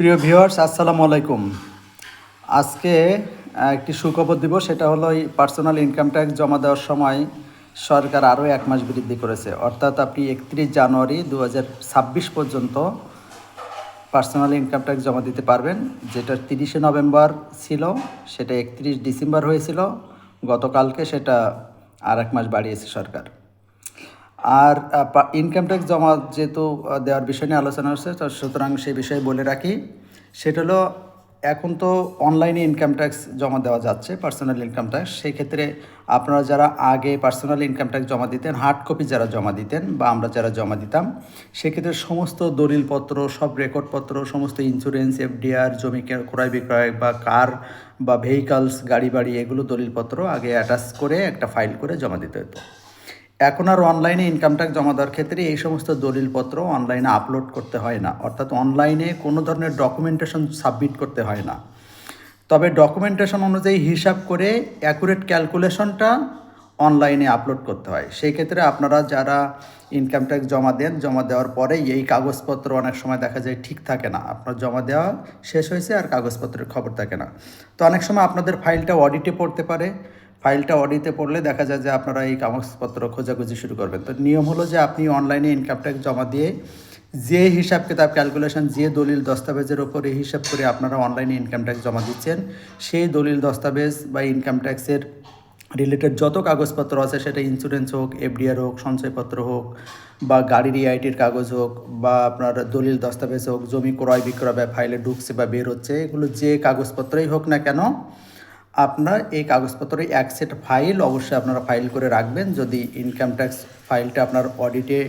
প্রিয় ভিউয়ার্স, আসসালামু আলাইকুম। আজকে একটি সুখবর দিব, সেটা হলো এই পার্সোনাল ইনকাম ট্যাক্স জমা দেওয়ার সময় সরকার আরও 1 মাস বৃদ্ধি করেছে। অর্থাৎ আপনি 31 জানুয়ারি 2026 পর্যন্ত পার্সোনাল ইনকাম ট্যাক্স জমা দিতে পারবেন। যেটা 30শে নভেম্বর ছিল সেটা 31 ডিসেম্বর হয়েছিল। গতকালকে সেটা আর 1 মাস বাড়িয়েছে সরকার। আর ইনকাম ট্যাক্স জমা যেহেতু দেওয়ার বিষয় নিয়ে আলোচনা হচ্ছে, তো সুতরাং সেই বিষয়ে বলে রাখি। সেটা হলো, এখন তো অনলাইনে ইনকাম ট্যাক্স জমা দেওয়া যাচ্ছে, পার্সোনাল ইনকাম ট্যাক্স। সেই ক্ষেত্রে আপনারা যারা আগে পার্সোনাল ইনকাম ট্যাক্স জমা দিতেন, হার্ড কপি যারা জমা দিতেন বা আমরা যারা জমা দিতাম, সেক্ষেত্রে সমস্ত দলিলপত্র, সব রেকর্ডপত্র, সমস্ত ইন্স্যুরেন্স, এফডিআর, জমি ক্রয় বিক্রয় বা কার বা ভেহিকালস, গাড়ি বাড়ি, এগুলো দলিলপত্র আগে অ্যাটাচ করে একটা ফাইল করে জমা দিতে হতো। এখন আর অনলাইনে ইনকাম ট্যাক্স জমা দেওয়ার ক্ষেত্রে এই সমস্ত দলিলপত্র অনলাইনে আপলোড করতে হয় না, অর্থাৎ অনলাইনে কোনো ধরনের ডকুমেন্টেশন সাবমিট করতে হয় না। তবে ডকুমেন্টেশন অনুযায়ী হিসাব করে অ্যাকুরেট ক্যালকুলেশনটা অনলাইনে আপলোড করতে হয়। সেই ক্ষেত্রে আপনারা যারা ইনকাম ট্যাক্স জমা দেন, জমা দেওয়ার পরে এই কাগজপত্র অনেক সময় দেখা যায় ঠিক থাকে না, আপনার জমা দেওয়া শেষ হয়েছে আর কাগজপত্রের খবর থাকে না। তো অনেক সময় আপনাদের ফাইলটা অডিটে পড়তে পারে। ফাইলটা অডিটে পড়লে দেখা যায় যে আপনারা এই কাগজপত্র খোঁজাখুঁজি শুরু করবেন। তো নিয়ম হলো যে আপনি অনলাইনে ইনকাম ট্যাক্স জমা দিয়ে যে হিসাব কিতাব ক্যালকুলেশন, যে দলিল দস্তাবেজের ওপরে হিসাব করে আপনারা অনলাইনে ইনকাম ট্যাক্স জমা দিচ্ছেন, সেই দলিল দস্তাবেজ বা ইনকাম ট্যাক্সের রিলেটেড যত কাগজপত্র আছে, সেটা ইন্স্যুরেন্স হোক, এফডিআর হোক, সঞ্চয়পত্র হোক, বা গাড়ির ইআইটির কাগজ হোক, বা আপনার দলিল দস্তাবেজ হোক, জমি ক্রয় বিক্রয় বা ফাইলে ঢুকছে বা বের হচ্ছে, এগুলো যে কাগজপত্রই হোক না কেন, আপনার এই কাগজপত্রে এক সেট ফাইল অবশ্যই আপনারা ফাইল করে রাখবেন। যদি ইনকাম ট্যাক্স ফাইলটা আপনার অডিটে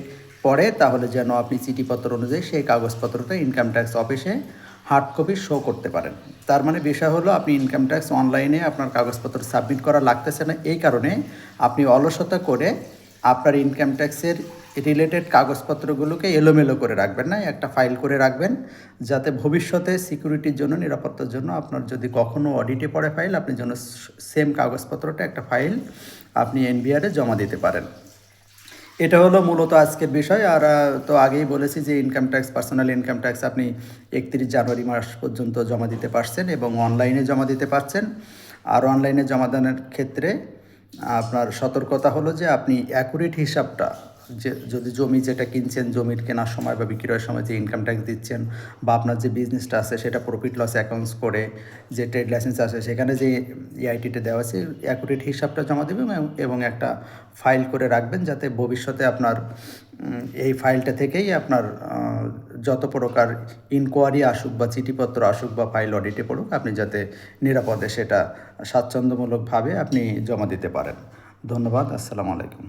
পড়ে, তাহলে যেন আপনি চিঠিপত্র অনুযায়ী সেই কাগজপত্রটা ইনকাম ট্যাক্স অফিসে হার্ড কপি শো করতে পারেন। তার মানে বিষয় হলো, আপনি ইনকাম ট্যাক্স অনলাইনে আপনার কাগজপত্র সাবমিট করা লাগতেছে না, এই কারণে আপনি অলসতা করে আপনার ইনকাম ট্যাক্সের রিলেটেড কাগজপত্রগুলোকে এলোমেলো করে রাখবেন না, একটা ফাইল করে রাখবেন, যাতে ভবিষ্যতে সিকিউরিটির জন্য, নিরাপত্তার জন্য, আপনার যদি কখনও অডিটে পড়ে ফাইল, আপনি যেন সেম কাগজপত্রটা একটা ফাইল আপনি এনবিআরে জমা দিতে পারেন। এটা হলো মূলত আজকের বিষয়। আর তো আগেই বলেছি যে income tax, personal income tax আপনি 31 জানুয়ারি মাস পর্যন্ত জমা দিতে পারছেন এবং অনলাইনে জমা দিতে পারছেন। আর অনলাইনে জমা দানের ক্ষেত্রে আপনার সতর্কতা হলো যে আপনি অ্যাকুরেট হিসাবটা, যে যদি জমি যেটা কিনছেন, জমির কেনার সময় বা বিক্রয়ের সময় যে ইনকাম ট্যাক্স দিচ্ছেন, বা আপনার যে বিজনেসটা আছে সেটা প্রফিট লস অ্যাকাউন্টস করে যে ট্রেড লাইসেন্স আছে সেখানে যে ইআইটিতে দেওয়া আছে, অ্যাকুরেট হিসাবটা জমা দেবেন এবং একটা ফাইল করে রাখবেন, যাতে ভবিষ্যতে আপনার এই ফাইলটা থেকেই আপনার যত প্রকার ইনকোয়ারি আসুক বা চিঠিপত্র আসুক বা ফাইল অডিটে পড়ুক, আপনি যাতে নিরাপদে সেটা স্বাচ্ছন্দ্যমূলকভাবে আপনি জমা দিতে পারেন। ধন্যবাদ। আসসালামু আলাইকুম।